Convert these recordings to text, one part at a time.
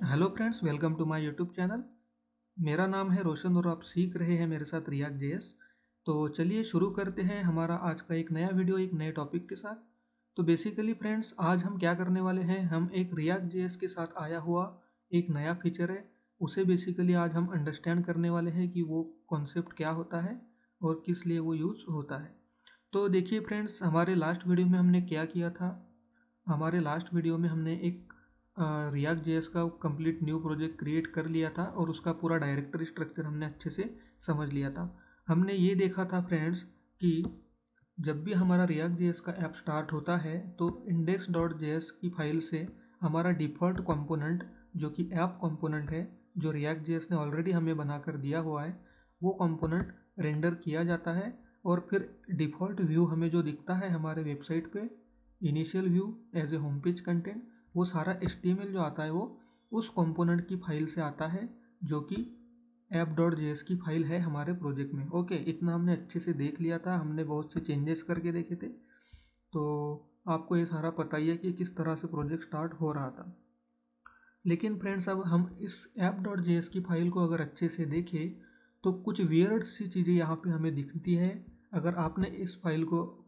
Hello friends, welcome to my YouTube channel. मेरा नाम है रोशन और आप सीख रहे हैं मेरे साथ रिएक्ट जेएस। तो चलिए शुरू करते हैं हमारा आज का एक नया वीडियो एक नए टॉपिक के साथ। तो बेसिकली फ्रेंड्स, आज हम क्या करने वाले हैं, हम एक रिएक्ट जेएस के साथ आया हुआ एक नया फीचर है, उसे बेसिकली आज हम अंडरस्टैंड करने वाले हैं कि वो कॉन्सेप्ट क्या होता है और किस लिए वो यूज़ होता है। तो देखिए फ्रेंड्स, हमारे लास्ट वीडियो में हमने क्या किया था। हमारे लास्ट वीडियो में हमने एक रिएक्ट जेएस का कंप्लीट न्यू प्रोजेक्ट क्रिएट कर लिया था और उसका पूरा डायरेक्टरी स्ट्रक्चर हमने अच्छे से समझ लिया था। हमने ये देखा था फ्रेंड्स कि जब भी हमारा रिएक्ट जेएस का ऐप स्टार्ट होता है तो index.js की फाइल से हमारा डिफ़ॉल्ट कंपोनेंट जो कि ऐप कंपोनेंट है, जो रिएक्ट जेएस ने ऑलरेडी हमें बनाकर दिया हुआ है, वो कंपोनेंट रेंडर किया जाता है। और फिर डिफ़ॉल्ट व्यू हमें जो दिखता है हमारे वेबसाइट पे, initial view as a home page content, वो सारा HTML जो आता है वो उस कंपोनेंट की फाइल से आता है जो कि app.js की फाइल है हमारे प्रोजेक्ट में। ओके, इतना हमने अच्छे से देख लिया था, हमने बहुत से चेंजेस करके देखे थे। तो आपको ये सारा पता ही है कि किस तरह से प्रोजेक्ट स्टार्ट हो रहा था। लेकिन फ्रेंड्स, अब हम इस app.js की फाइल को अगर अच्छे से देखें तो कुछ वियर्ड सी चीज़ें यहाँ पे हमें दिखती है। अगर आपने इस फाइल को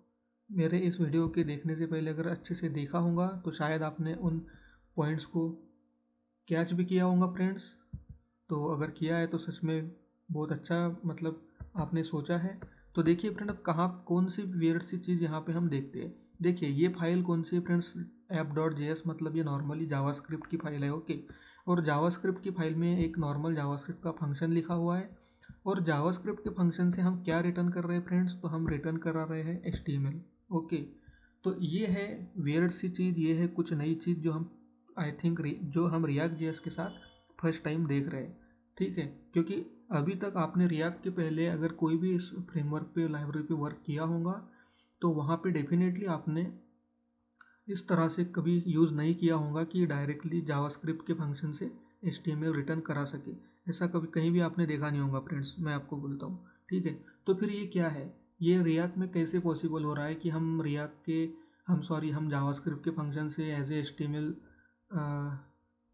मेरे इस वीडियो के देखने से पहले अगर अच्छे से देखा होगा तो शायद आपने उन पॉइंट्स को कैच भी किया होगा फ्रेंड्स। तो अगर किया है तो सच में बहुत अच्छा, मतलब आपने सोचा है। तो देखिए फ्रेंड, अब कहाँ कौन सी वियर्ड सी चीज़ यहाँ पे हम देखते हैं। देखिए ये फाइल कौन सी है फ्रेंड्स, app.js, मतलब ये नॉर्मली जावास्क्रिप्ट की फाइल है। ओके, और जावास्क्रिप्ट की फाइल में एक नॉर्मल जावास्क्रिप्ट का फंक्शन लिखा हुआ है। और जावास्क्रिप्ट के फंक्शन से हम क्या रिटर्न कर रहे हैं फ्रेंड्स, तो हम रिटर्न करा रहे हैं HTML। ओके, तो ये है वियर्ड सी चीज़, ये है कुछ नई चीज़ जो हम आई थिंक जो हम रिएक्ट जेएस के साथ फर्स्ट टाइम देख रहे हैं। ठीक है, क्योंकि अभी तक आपने रिएक्ट के पहले अगर कोई भी इस फ्रेमवर्क पे लाइब्रेरी पे वर्क किया होगा तो वहाँ पे डेफिनेटली आपने इस तरह से कभी यूज़ नहीं किया होगा कि डायरेक्टली जावास्क्रिप्ट के फंक्शन से HTML रिटर्न करा सके। ऐसा कभी कहीं भी आपने देखा नहीं होगा फ्रेंड्स, मैं आपको बोलता हूँ। ठीक है, तो फिर ये क्या है, ये रिएक्ट में कैसे पॉसिबल हो रहा है कि हम जावास्क्रिप्ट के फंक्शन से एज ए HTML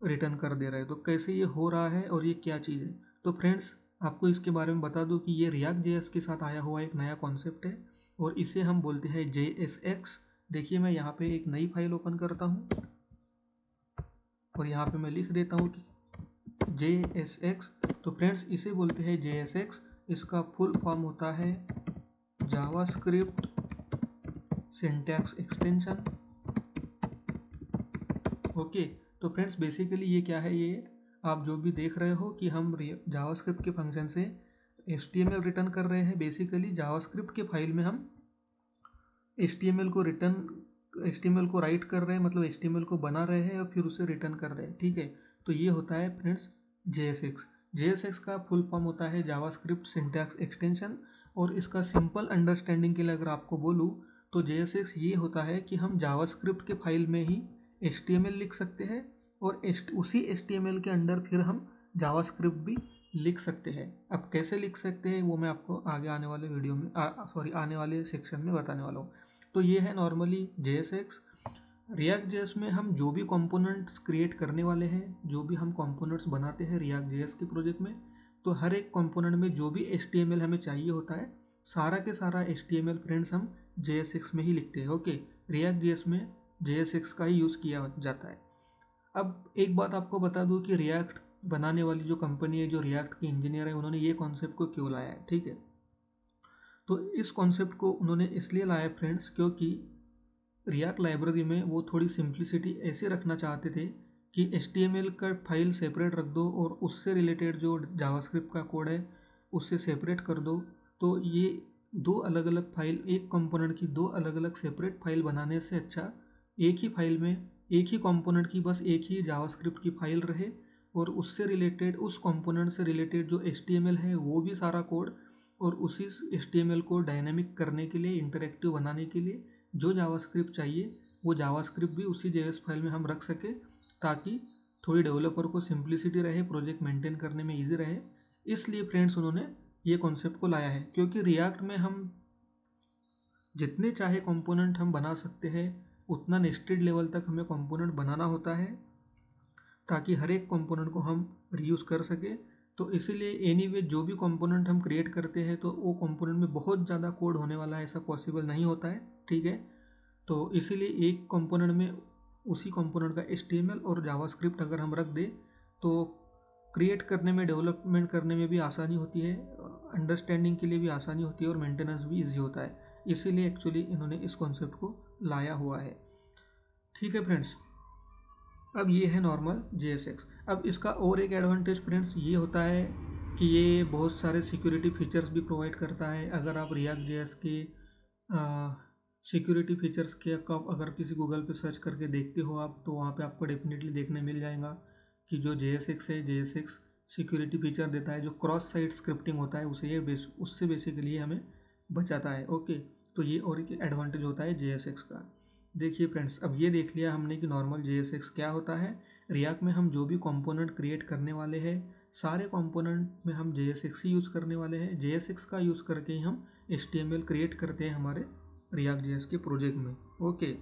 रिटर्न कर दे रहे हैं। तो कैसे ये हो रहा है और ये क्या चीज़ है। तो फ्रेंड्स, आपको इसके बारे में बता दूं कि ये रिएक्ट जेएस के साथ आया हुआ एक नया कॉन्सेप्ट है और इसे हम बोलते हैं JSX। देखिए मैं यहाँ पे एक नई फाइल ओपन करता हूँ और यहाँ पे मैं लिख देता हूँ कि JSX। तो फ्रेंड्स, इसे बोलते हैं JSX। इसका फुल फॉर्म होता है जावास्क्रिप्ट सिंटैक्स एक्सटेंशन। ओके, तो फ्रेंड्स बेसिकली ये क्या है, ये आप जो भी देख रहे हो कि हम जावास्क्रिप्ट के फंक्शन से HTML रिटर्न कर रहे हैं। बेसिकली जावास्क्रिप्ट के फाइल में हम HTML को राइट कर रहे हैं, मतलब HTML को बना रहे हैं और फिर उसे रिटर्न कर रहे हैं। ठीक है, तो ये होता है फ्रेंड्स JSX। JSX का फुल फॉर्म होता है जावास्क्रिप्ट सिंटैक्स एक्सटेंशन। और इसका सिंपल अंडरस्टैंडिंग के लिए अगर आपको बोलूँ तो JSX ये होता है कि हम जावास्क्रिप्ट के फाइल में ही HTML लिख सकते हैं और उसी HTML के अंदर फिर हम जावास्क्रिप्ट भी लिख सकते हैं। अब कैसे लिख सकते हैं वो मैं आपको आगे आने वाले वीडियो में आने वाले सेक्शन में बताने वाला हूँ। तो ये है नॉर्मली JSX। रिएक्ट जेएस में हम जो भी कंपोनेंट्स क्रिएट करने वाले हैं, जो भी हम कंपोनेंट्स बनाते हैं रिएक्ट जेएस के प्रोजेक्ट में, तो हर एक कंपोनेंट में जो भी HTML हमें चाहिए होता है, सारा के सारा HTML फ्रेंड्स हम JSX में ही लिखते हैं। ओके, रिएक्ट जेएस में JSX का ही यूज़ किया जाता है। अब एक बात आपको बता दूं कि रिएक्ट बनाने वाली जो कंपनी है, जो रिएक्ट के इंजीनियर है, उन्होंने ये कॉन्सेप्ट को क्यों लाया है। ठीक है, तो इस कॉन्सेप्ट को उन्होंने इसलिए लाया फ्रेंड्स क्योंकि रिएक्ट लाइब्रेरी में वो थोड़ी सिंप्लिसिटी ऐसे रखना चाहते थे कि HTML का फाइल सेपरेट रख दो और उससे रिलेटेड जो जावास्क्रिप्ट का कोड है उससे सेपरेट कर दो। तो ये दो अलग अलग फाइल, एक कंपोनेंट की दो अलग अलग सेपरेट फाइल बनाने से अच्छा एक ही फाइल में एक ही कंपोनेंट की बस एक ही जावास्क्रिप्ट की फाइल रहे और उससे रिलेटेड, उस कंपोनेंट से रिलेटेड जो HTML है वो भी सारा कोड, और उसी HTML को डायनेमिक करने के लिए, इंटरेक्टिव बनाने के लिए जो जावास्क्रिप्ट चाहिए वो जावास्क्रिप्ट भी उसी JS फाइल में हम रख सके, ताकि थोड़ी डेवलपर को सिंप्लिसिटी रहे, प्रोजेक्ट मेंटेन करने में इजी रहे। इसलिए फ्रेंड्स उन्होंने ये कॉन्सेप्ट को लाया है, क्योंकि रिएक्ट में हम जितने चाहे कंपोनेंट हम बना सकते हैं, उतना नेस्टेड लेवल तक हमें कंपोनेंट बनाना होता है ताकि हर एक कंपोनेंट को हम रीयूज़ कर सके। तो इसीलिए एनीवे जो भी कंपोनेंट हम क्रिएट करते हैं तो वो कंपोनेंट में बहुत ज़्यादा कोड होने वाला है, ऐसा पॉसिबल नहीं होता है, ठीक है। तो इसीलिए एक कंपोनेंट में उसी कंपोनेंट का HTML और जावास्क्रिप्ट अगर हम रख दें तो क्रिएट करने में, डेवलपमेंट करने में भी आसानी होती है, अंडरस्टैंडिंग के लिए भी आसानी होती है और मेंटेनेंस भी इजी होता है। इसीलिए एक्चुअली इन्होंने इस कॉन्सेप्ट को लाया हुआ है, ठीक है फ्रेंड्स। अब ये है नॉर्मल JSX। अब इसका और एक एडवांटेज फ्रेंड्स ये होता है कि ये बहुत सारे सिक्योरिटी फीचर्स भी प्रोवाइड करता है। अगर आप React.js के सिक्योरिटी फीचर्स के अगर किसी गूगल पे सर्च करके देखते हो आप, तो वहाँ पे आपको डेफिनेटली देखने मिल जाएगा कि जो JSX है, JSX सिक्योरिटी फीचर देता है जो क्रॉस साइट स्क्रिप्टिंग होता है, उससे बेसिकली हमें बचाता है। ओके, तो ये और एक एडवांटेज होता है JSX का। देखिए फ्रेंड्स, अब ये देख लिया हमने कि नॉर्मल JSX क्या होता है। React में हम जो भी कंपोनेंट क्रिएट करने वाले हैं, सारे कंपोनेंट में हम JSX ही यूज़ करने वाले हैं। JSX का यूज़ करके ही हम HTML क्रिएट करते हैं हमारे React.js के प्रोजेक्ट में। ओके,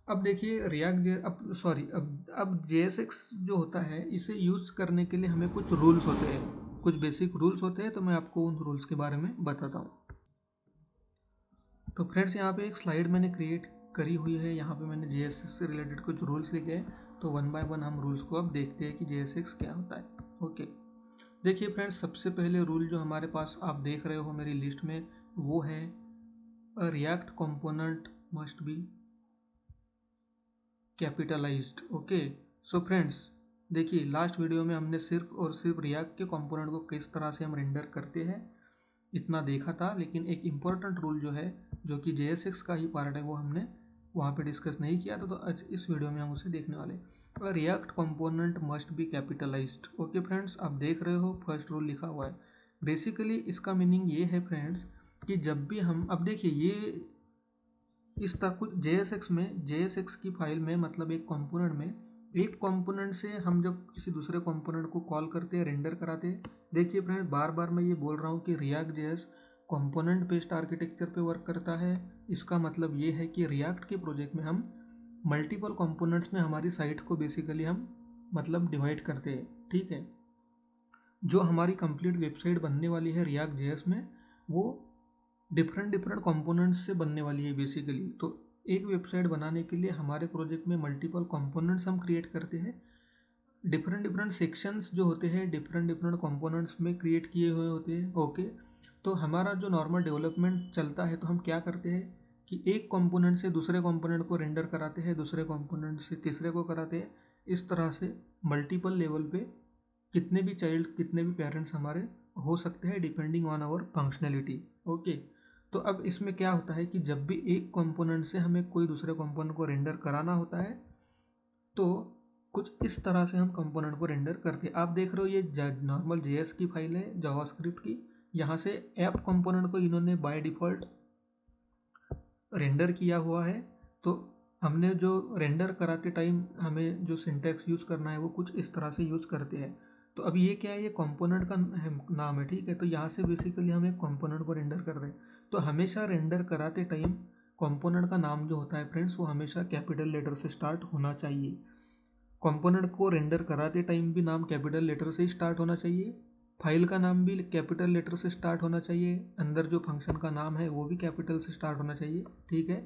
अब देखिए अब JSX जो होता है, इसे यूज़ करने के लिए हमें कुछ रूल्स होते हैं, कुछ बेसिक रूल्स होते हैं। तो मैं आपको उन रूल्स के बारे में बताता हूँ। तो फ्रेंड्स, यहाँ पे एक स्लाइड मैंने क्रिएट करी हुई है, यहाँ पे मैंने JSX से रिलेटेड कुछ रूल्स लिखे हैं। तो वन बाय वन हम रूल्स को अब देखते हैं कि JSX क्या होता है। ओके, देखिए फ्रेंड्स, सबसे पहले रूल जो हमारे पास आप देख रहे हो मेरी लिस्ट में, वो है React component must be capitalised. Okay, so friends, देखिए लास्ट वीडियो में हमने सिर्फ और सिर्फ React के कंपोनेंट को किस तरह से हम रेंडर करते हैं इतना देखा था, लेकिन एक इम्पोर्टेंट रूल जो है, जो कि JSX का ही पार्ट है, वो हमने वहाँ पे डिस्कस नहीं किया था। तो आज इस वीडियो में हम उसे देखने वाले हैं। React component must be capitalised. Okay friends, आप देख रहे हो फर्स्ट रूल लिखा हुआ है। बेसिकली इसका मीनिंग ये है फ्रेंड्स कि जब भी हम, अब देखिए ये इस तरह कुछ JSX की फाइल में, मतलब एक कंपोनेंट में, एक कंपोनेंट से हम जब किसी दूसरे कंपोनेंट को कॉल करते हैं, रेंडर कराते हैं। देखिए फ्रेंड, बार बार मैं ये बोल रहा हूँ कि React.js कंपोनेंट बेस्ड आर्किटेक्चर पे वर्क करता है। इसका मतलब ये है कि React के प्रोजेक्ट में हम मल्टीपल कंपोनेंट्स में हमारी साइट को बेसिकली हम मतलब डिवाइड करते हैं, ठीक है। जो हमारी कंप्लीट वेबसाइट बनने वाली है React.js में, वो डिफरेंट कंपोनेंट्स से बनने वाली है बेसिकली। तो एक वेबसाइट बनाने के लिए हमारे प्रोजेक्ट में मल्टीपल कंपोनेंट्स हम क्रिएट करते हैं। डिफरेंट सेक्शंस जो होते हैं डिफरेंट कंपोनेंट्स में क्रिएट किए हुए होते हैं। ओके, तो हमारा जो नॉर्मल डेवलपमेंट चलता है, तो हम क्या करते हैं कि एक कंपोनेंट से दूसरे कंपोनेंट को रेंडर कराते हैं, दूसरे कंपोनेंट से तीसरे को कराते हैं। इस तरह से मल्टीपल लेवल पे कितने भी चाइल्ड, कितने भी पेरेंट्स हमारे हो सकते हैं, depending on our functionality. Okay, तो अब इसमें क्या होता है कि जब भी एक कंपोनेंट से हमें कोई दूसरे कंपोनेंट को रेंडर कराना होता है, तो कुछ इस तरह से हम कंपोनेंट को रेंडर करते हैं। आप देख रहे हो ये नॉर्मल JS की फाइल है, जावास्क्रिप्ट की। यहाँ से ऐप कंपोनेंट को इन्होंने बाय डिफ़ॉल्ट रेंडर किया हुआ है। तो हमने जो रेंडर कराते टाइम हमें जो सिंटैक्स यूज़ करना है, वो कुछ इस तरह से यूज़ करते हैं। तो अब ये क्या है, ये कंपोनेंट का नाम है, ठीक है। तो यहाँ से बेसिकली हम एक कंपोनेंट को रेंडर कर रहे हैं। तो हमेशा रेंडर कराते टाइम कंपोनेंट का नाम जो होता है फ्रेंड्स, वो हमेशा कैपिटल लेटर से स्टार्ट होना चाहिए। कंपोनेंट को रेंडर कराते टाइम भी नाम कैपिटल लेटर से ही स्टार्ट होना चाहिए। फाइल का नाम भी कैपिटल लेटर से स्टार्ट होना चाहिए। अंदर जो फंक्शन का नाम है वो भी कैपिटल से स्टार्ट होना चाहिए, ठीक है।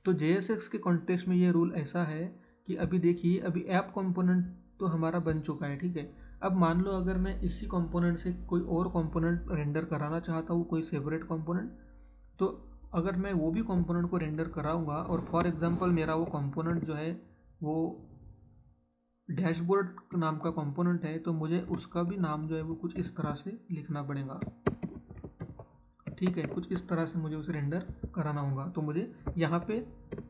तो JSX के कॉन्टेक्स्ट में ये रूल ऐसा है कि अभी देखिए, अभी ऐप कंपोनेंट तो हमारा बन चुका है, ठीक है। अब मान लो अगर मैं इसी कंपोनेंट से कोई और कंपोनेंट रेंडर कराना चाहता हूँ, कोई सेपरेट कंपोनेंट, तो अगर मैं वो भी कंपोनेंट को रेंडर कराऊंगा और फॉर एग्जांपल मेरा वो कंपोनेंट जो है वो डैशबोर्ड नाम का कंपोनेंट है, तो मुझे उसका भी नाम जो है वो कुछ इस तरह से लिखना पड़ेगा, ठीक है। कुछ इस तरह से मुझे उसे रेंडर कराना होगा। तो मुझे यहाँ पे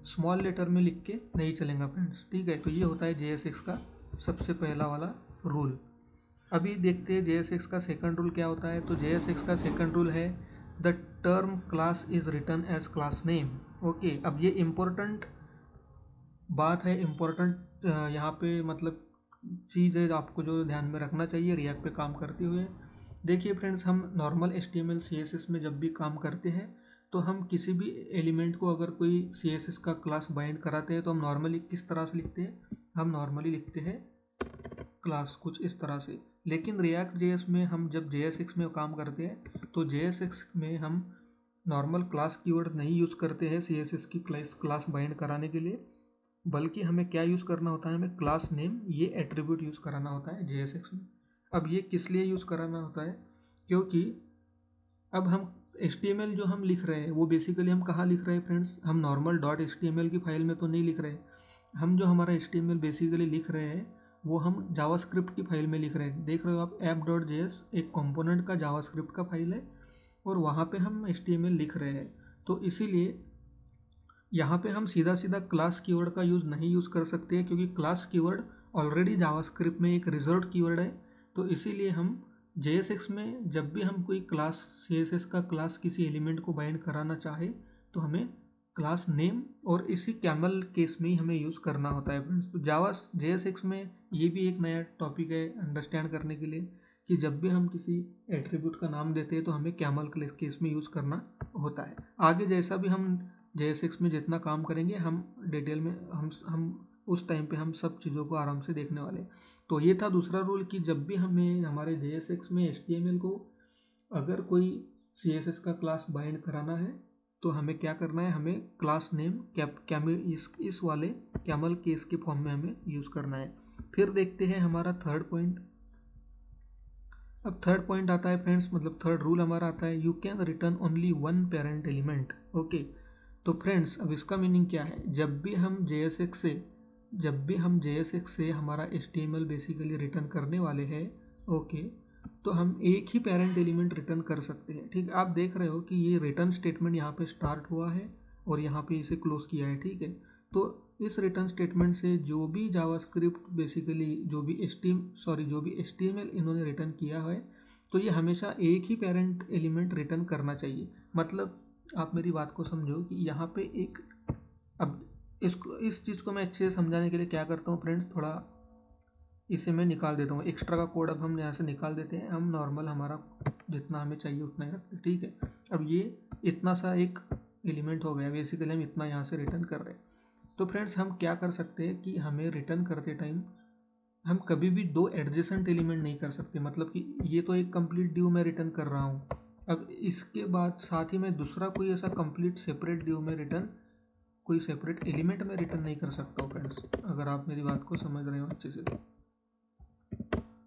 स्मॉल लेटर में लिख के नहीं चलेगा फ्रेंड्स, ठीक है। तो ये होता है JSX का सबसे पहला वाला रूल। अभी देखते हैं JSX का सेकंड रूल क्या होता है। तो JSX का सेकंड रूल है the term class is return as class name. Okay, अब ये इम्पोर्टेंट बात है, इम्पोर्टेंट यहाँ पे मतलब चीज़ है आपको जो ध्यान में रखना चाहिए React पे काम करते हुए। देखिए फ्रेंड्स, हम नॉर्मल HTML CSS में जब भी काम करते हैं, तो हम किसी भी एलिमेंट को अगर कोई CSS का क्लास बाइंड कराते हैं, तो हम नॉर्मली किस तरह से लिखते हैं हम नॉर्मली लिखते हैं क्लास, कुछ इस तरह से। लेकिन रिएक्ट जेएस में हम जब JSX में काम करते हैं तो JSX में हम नॉर्मल क्लास कीवर्ड नहीं यूज़ करते हैं CSS की क्लास बाइंड कराने के लिए, बल्कि हमें क्या यूज़ करना होता है, हमें क्लास नेम ये एट्रीब्यूट यूज़ कराना होता है JSX में। अब ये किस लिए यूज़ कराना होता है, क्योंकि अब हम HTML जो हम लिख रहे हैं वो बेसिकली हम कहाँ लिख रहे हैं फ्रेंड्स, हम नॉर्मल .html की फाइल में तो नहीं लिख रहे। हम जो हमारा HTML बेसिकली लिख रहे हैं वो हम जावास्क्रिप्ट की फाइल में लिख रहे हैं। देख रहे हो आप, app.js एक कंपोनेंट का जावास्क्रिप्ट का फाइल है और वहाँ पे हम HTML लिख रहे हैं। तो इसीलिए यहाँ पे हम सीधा सीधा क्लास कीवर्ड का नहीं यूज़ कर सकते हैं, क्योंकि क्लास कीवर्ड ऑलरेडी जावास्क्रिप्ट में एक रिजर्व्ड कीवर्ड है। तो इसीलिए हम JSX में जब भी हम कोई क्लास CSS का क्लास किसी एलिमेंट को बाइंड कराना चाहे तो हमें क्लास नेम और इसी कैमल केस में ही हमें यूज़ करना होता है फ्रेंड्स। तो JSX में ये भी एक नया टॉपिक है अंडरस्टैंड करने के लिए कि जब भी हम किसी एट्रीब्यूट का नाम देते हैं तो हमें कैमल केस में यूज़ करना होता है। आगे जैसा भी हम JSX में जितना काम करेंगे हम डिटेल में हम उस टाइम पे हम सब चीज़ों को आराम से देखने वाले हैं। तो ये था दूसरा रूल कि जब भी हमें हमारे JSX में HTML को अगर कोई CSS का क्लास बाइंड कराना है तो हमें क्या करना है, हमें क्लास नेम इस वाले कैमल केस के फॉर्म में हमें यूज़ करना है। फिर देखते हैं हमारा थर्ड पॉइंट। अब थर्ड पॉइंट आता है फ्रेंड्स, मतलब थर्ड रूल हमारा आता है, you can return only one parent element. Okay, तो फ्रेंड्स अब इसका मीनिंग क्या है, जब भी हम JSX से हमारा HTML बेसिकली रिटर्न करने वाले हैं, ओके, तो हम एक ही पेरेंट एलिमेंट रिटर्न कर सकते हैं। ठीक, आप देख रहे हो कि ये रिटर्न स्टेटमेंट यहाँ पे स्टार्ट हुआ है और यहाँ पे इसे क्लोज किया है। ठीक है, तो इस रिटर्न स्टेटमेंट से जो भी जावास्क्रिप्ट बेसिकली जो भी HTML इन्होंने रिटर्न किया है तो ये हमेशा एक ही पेरेंट एलिमेंट रिटर्न करना चाहिए। मतलब आप मेरी बात को समझो कि यहाँ पे एक, अब इस चीज़ को मैं अच्छे से समझाने के लिए क्या करता हूँ फ्रेंड्स, थोड़ा इसे मैं निकाल देता हूँ, एक्स्ट्रा का कोड अब हम यहाँ से निकाल देते हैं, हम नॉर्मल हमारा जितना हमें चाहिए उतना ही रखते हैं। ठीक है, अब ये इतना सा एक एलिमेंट हो गया, बेसिकली हम इतना यहाँ से रिटर्न कर रहे हैं। तो फ्रेंड्स हम क्या कर सकते हैं कि हमें रिटर्न करते टाइम हम कभी भी दो एडजेसेंट एलिमेंट नहीं कर सकते। मतलब कि ये तो एक कंप्लीट ड्यू में रिटर्न कर रहा हूँ, अब इसके बाद साथ ही मैं दूसरा कोई ऐसा कंप्लीट सेपरेट ड्यू में रिटर्न कोई सेपरेट एलिमेंट में रिटर्न नहीं कर सकता हूँ फ्रेंड्स, अगर आप मेरी बात को समझ रहे हो अच्छे से।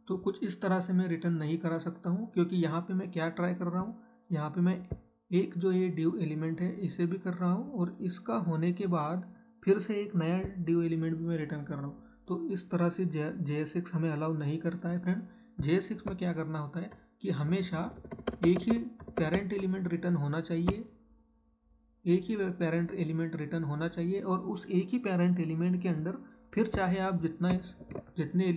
तो कुछ इस तरह से मैं रिटर्न नहीं करा सकता हूँ, क्योंकि यहाँ पे मैं क्या ट्राई कर रहा हूँ, यहाँ पे मैं एक जो ये ड्यू एलिमेंट है इसे भी कर रहा हूँ और इसका होने के बाद फिर से एक नया ड्यू एलिमेंट भी मैं रिटर्न कर रहा हूँ। तो इस तरह से JSX हमें अलाउ नहीं करता है फ्रेंड। JSX में क्या करना होता है कि हमेशा एक ही पेरेंट एलिमेंट रिटर्न होना चाहिए, एक ही पेरेंट एलिमेंट रिटर्न होना चाहिए और उस एक ही पेरेंट एलिमेंट के अंदर फिर चाहे आप जितने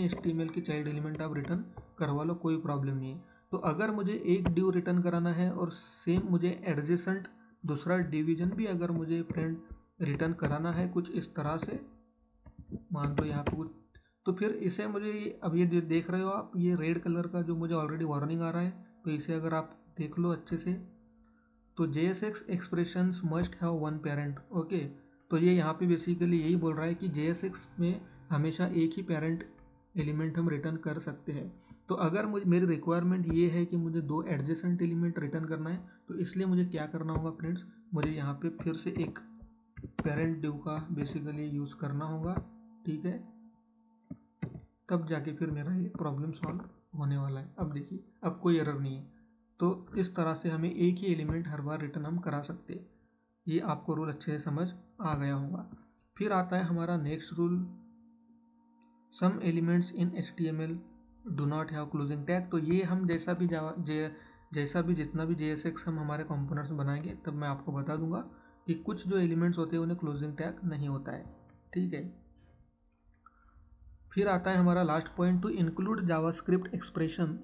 HTML के चाइल्ड एलिमेंट आप रिटर्न करवा लो, कोई प्रॉब्लम नहीं है। तो अगर मुझे एक ड्यू रिटर्न कराना है और सेम मुझे एडजेसेंट दूसरा डिवीजन भी अगर मुझे फ्रेंड रिटर्न कराना है कुछ इस तरह से, मान लो यहाँ पे कुछ, तो फिर इसे मुझे अब ये देख रहे हो आप, ये रेड कलर का जो मुझे ऑलरेडी वार्निंग आ रहा है, तो इसे अगर आप देख लो अच्छे से, तो JSX expressions must have one parent. Okay, तो ये यहाँ पे बेसिकली यही बोल रहा है कि JSX में हमेशा एक ही पेरेंट एलिमेंट हम रिटर्न कर सकते हैं। तो अगर मेरी रिक्वायरमेंट ये है कि मुझे दो एडजेसेंट एलिमेंट रिटर्न करना है, तो इसलिए मुझे क्या करना होगा फ्रेंड्स, मुझे यहाँ पे फिर से एक पेरेंट ड्यू का बेसिकली यूज़ करना होगा। ठीक है, तब जाके फिर मेरा ये प्रॉब्लम सॉल्व होने वाला है। अब देखिए, अब कोई एरर नहीं है। तो इस तरह से हमें एक ही एलिमेंट हर बार रिटर्न हम करा सकते हैं। ये आपको रूल अच्छे से समझ आ गया होगा। फिर आता है हमारा next rule, some elements in HTML do not have closing tag. तो ये हम जैसा भी जितना भी JSX हम हमारे कंपोनेंट्स में बनाएंगे तब मैं आपको बता दूंगा कि कुछ जो एलिमेंट्स होते हैं उन्हें क्लोजिंग टैग नहीं होता है। ठीक है, फिर आता है हमारा last point, to include JavaScript expression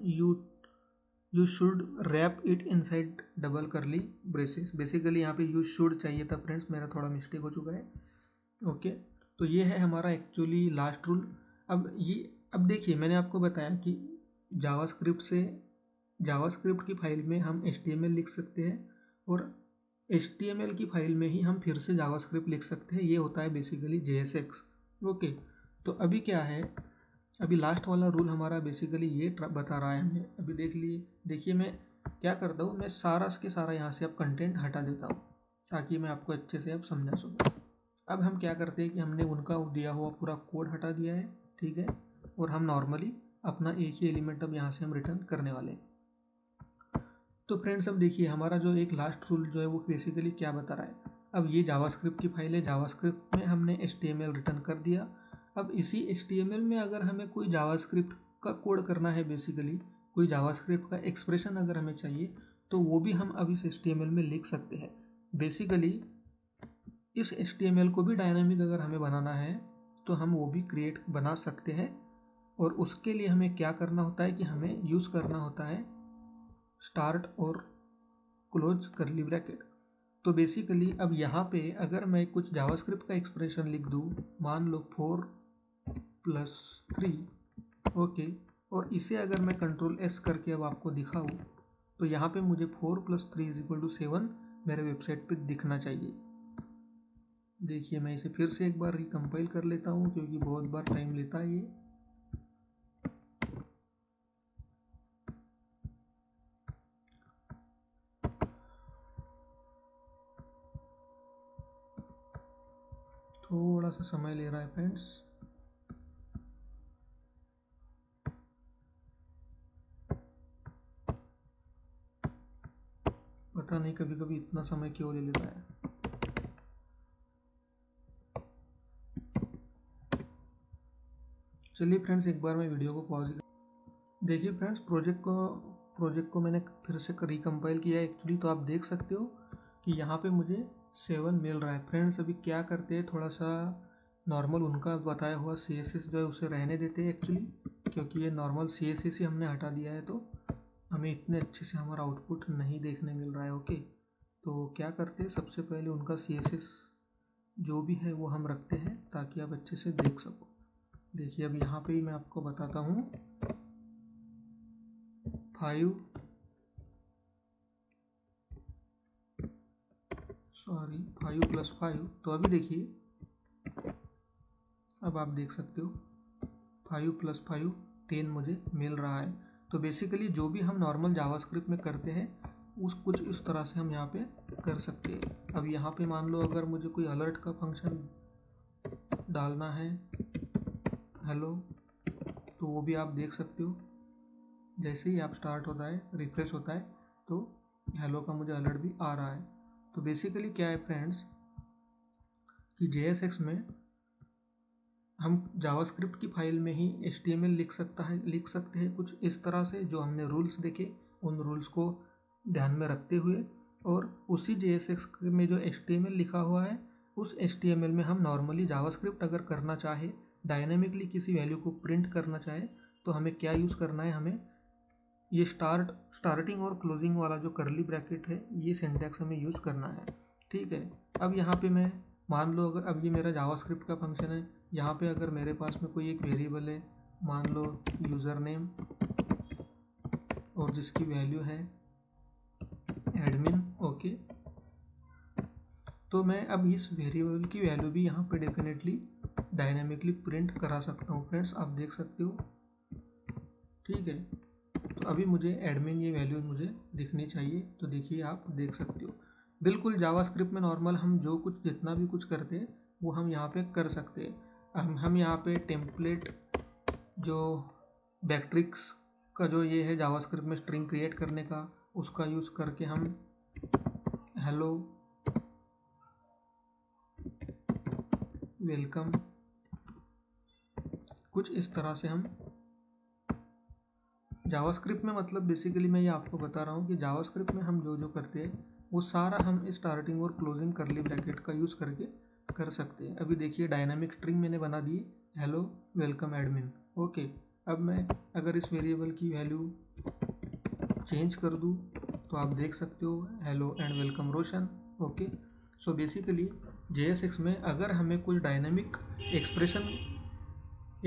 you should wrap it inside double curly braces. Basically यहाँ पे यू शुड चाहिए था फ्रेंड्स, मेरा थोड़ा मिस्टेक हो चुका है। ओके, तो ये है हमारा एक्चुअली लास्ट रूल। अब देखिए, मैंने आपको बताया कि जावास्क्रिप्ट की फाइल में हम HTML लिख सकते हैं और HTML की फाइल में ही हम फिर से जावास्क्रिप्ट लिख सकते हैं। ये होता है बेसिकली JSX। ओके, तो अभी क्या है, अभी लास्ट वाला रूल हमारा बेसिकली ये बता रहा है हमें। अभी देखिए मैं क्या करता हूँ, मैं सारा के सारा यहाँ से अब कंटेंट हटा देता हूँ ताकि मैं आपको अच्छे से अब समझा सकूँ। अब हम क्या करते हैं कि हमने उनका दिया हुआ पूरा कोड हटा दिया है, ठीक है, और हम नॉर्मली अपना एक ही एलिमेंट अब यहाँ से हम रिटर्न करने वाले हैं। तो फ्रेंड्स अब देखिए हमारा जो एक लास्ट रूल जो है वो बेसिकली क्या बता रहा है। अब ये जावास्क्रिप्ट की फाइल है, जावास्क्रिप्ट में हमने HTML रिटर्न कर दिया। अब इसी HTML में अगर हमें कोई जावास्क्रिप्ट का कोड करना है, बेसिकली कोई जावास्क्रिप्ट का एक्सप्रेशन अगर हमें चाहिए, तो वो भी हम अब इस HTML में लिख सकते हैं। बेसिकली इस HTML को भी डायनामिक अगर हमें बनाना है तो हम वो भी बना सकते हैं। और उसके लिए हमें क्या करना होता है कि हमें यूज़ करना होता है स्टार्ट और क्लोज करली ब्रैकेट। तो बेसिकली अब यहाँ पे अगर मैं कुछ जावास्क्रिप्ट का एक्सप्रेशन लिख दूँ, मान लो 4+3, ओके, और इसे अगर मैं Ctrl+S करके अब आपको दिखाऊँ तो यहाँ पे मुझे 4+3=7 मेरे वेबसाइट पे दिखना चाहिए। देखिए मैं इसे फिर से एक बार रिकम्पाइल कर लेता हूँ क्योंकि बहुत बार टाइम लेता है ये। थोड़ा सा समय ले रहा है फ्रेंड्स। पता नहीं कभी कभी इतना समय क्यों ले लेता है। चलिए फ्रेंड्स एक बार मैं वीडियो को पॉज। देखिए फ्रेंड्स प्रोजेक्ट को मैंने फिर से रिकम्पाइल किया है एक्चुअली, तो आप देख सकते हो कि यहाँ पे मुझे 7 मिल रहा है। फ्रेंड्स अभी क्या करते हैं, थोड़ा सा नॉर्मल उनका बताया हुआ CSS जो है उसे रहने देते हैं एक्चुअली, क्योंकि ये नॉर्मल CSS ही हमने हटा दिया है तो हमें इतने अच्छे से हमारा आउटपुट नहीं देखने मिल रहा है। ओके, तो क्या करते हैं, सबसे पहले उनका CSS जो भी है वो हम रखते हैं ताकि आप अच्छे से देख सको। देखिए अब यहाँ पे ही मैं आपको बताता हूँ 5+5। तो अभी देखिए अब आप देख सकते हो 5+5 10 मुझे मिल रहा है। तो बेसिकली जो भी हम नॉर्मल जावास्क्रिप्ट में करते हैं उस कुछ इस तरह से हम यहाँ पे कर सकते हैं। अब यहाँ पे मान लो अगर मुझे कोई अलर्ट का फंक्शन डालना है, हेलो, तो वो भी आप देख सकते हो। जैसे ही आप स्टार्ट होता है, रिफ्रेश होता है, तो हेलो का मुझे अलर्ट भी आ रहा है। तो बेसिकली क्या है फ्रेंड्स कि JSX में हम जावास्क्रिप्ट की फाइल में ही HTML लिख सकते हैं कुछ इस तरह से, जो हमने रूल्स देखे उन रूल्स को ध्यान में रखते हुए, और उसी JSX में जो HTML लिखा हुआ है उस HTML में हम नॉर्मली जावास्क्रिप्ट अगर करना चाहे, डायनेमिकली किसी वैल्यू को प्रिंट करना चाहे, तो हमें क्या यूज़ करना है, हमें ये स्टार्टिंग और क्लोजिंग वाला जो करली ब्रैकेट है ये सिंटैक्स हमें यूज़ करना है। ठीक है, अब यहाँ पे मैं मान लो अगर अब ये मेरा जावास्क्रिप्ट का फंक्शन है, यहाँ पे अगर मेरे पास में कोई एक वेरिएबल है, मान लो यूज़र नेम, और जिसकी वैल्यू है एडमिन, ओके, तो मैं अब इस वेरिएबल की वैल्यू भी यहाँ पे डेफिनेटली डायनामिकली प्रिंट करा सकता हूँ। फ्रेंड्स आप देख सकते हो, ठीक है, तो अभी मुझे एडमिन ये वैल्यू मुझे दिखनी चाहिए। तो देखिए आप देख सकते हो बिल्कुल जावास्क्रिप्ट में नॉर्मल हम जो कुछ जितना भी कुछ करते हैं वो हम यहाँ पे कर सकते हैं। हम यहाँ पे टेम्पलेट जो बैकट्रिक्स का जो ये है जावास्क्रिप्ट में स्ट्रिंग क्रिएट करने का, उसका यूज़ करके हम हेलो, वेलकम, कुछ इस तरह से हम जावास्क्रिप्ट में, मतलब बेसिकली मैं ये आपको बता रहा हूँ कि जावास्क्रिप्ट में हम जो जो करते हैं वो सारा हम स्टार्टिंग और क्लोजिंग करली ब्रैकेट का यूज़ करके कर सकते हैं। अभी देखिए डायनामिक स्ट्रिंग मैंने बना दी, हेलो वेलकम एडमिन, ओके। अब मैं अगर इस वेरिएबल की वैल्यू चेंज कर दूँ तो आप देख सकते हो hello and welcome Roshan, okay. So basically JSX में अगर हमें कुछ डायनामिक एक्सप्रेशन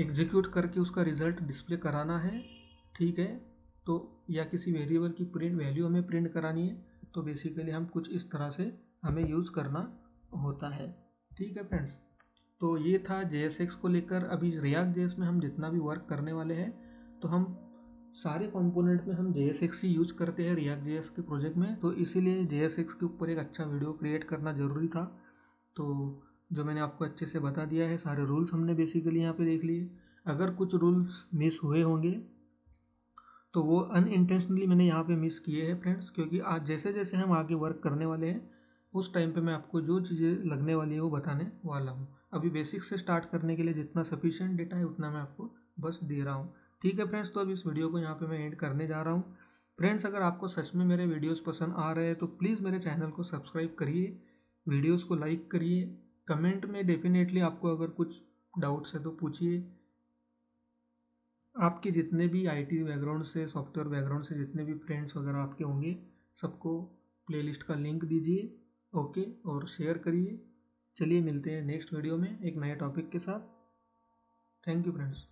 एग्जीक्यूट करके उसका रिज़ल्ट डिस्प्ले कराना है, ठीक है, तो या किसी वेरिएबल की वैल्यू हमें प्रिंट करानी है, तो बेसिकली हम कुछ इस तरह से हमें यूज़ करना होता है। ठीक है फ्रेंड्स, तो ये था JSX को लेकर। अभी रिएक्ट जेएस में हम जितना भी वर्क करने वाले हैं तो हम सारे कंपोनेंट में हम JSX ही यूज करते हैं रिएक्ट जेएस के प्रोजेक्ट में, तो इसीलिए JSX के ऊपर एक अच्छा वीडियो क्रिएट करना ज़रूरी था। तो जो मैंने आपको अच्छे से बता दिया है, सारे रूल्स हमने बेसिकली यहाँ पे देख लिए। अगर कुछ रूल्स मिस हुए होंगे तो वो अनइंटेंशनली मैंने यहाँ पे मिस किए हैं फ्रेंड्स, क्योंकि आज जैसे जैसे हम आगे वर्क करने वाले हैं उस टाइम पे मैं आपको जो चीज़ें लगने वाली है वो बताने वाला हूँ। अभी बेसिक से स्टार्ट करने के लिए जितना सफिशिएंट डेटा है उतना मैं आपको बस दे रहा हूँ। ठीक है फ्रेंड्स, तो अब इस वीडियो को यहाँ पे मैं एंड करने जा रहा हूँ। फ्रेंड्स, अगर आपको सच में मेरे वीडियोस पसंद आ रहे हैं तो प्लीज़ मेरे चैनल को सब्सक्राइब करिए, वीडियोस को लाइक करिए, कमेंट में डेफिनेटली आपको अगर कुछ डाउट्स है तो पूछिए। आपके जितने भी आईटी बैकग्राउंड से, सॉफ्टवेयर बैकग्राउंड से जितने भी फ्रेंड्स वगैरह आपके होंगे, सबको प्लेलिस्ट का लिंक दीजिए, ओके, और शेयर करिए। चलिए मिलते हैं नेक्स्ट वीडियो में एक नए टॉपिक के साथ। Thank you friends.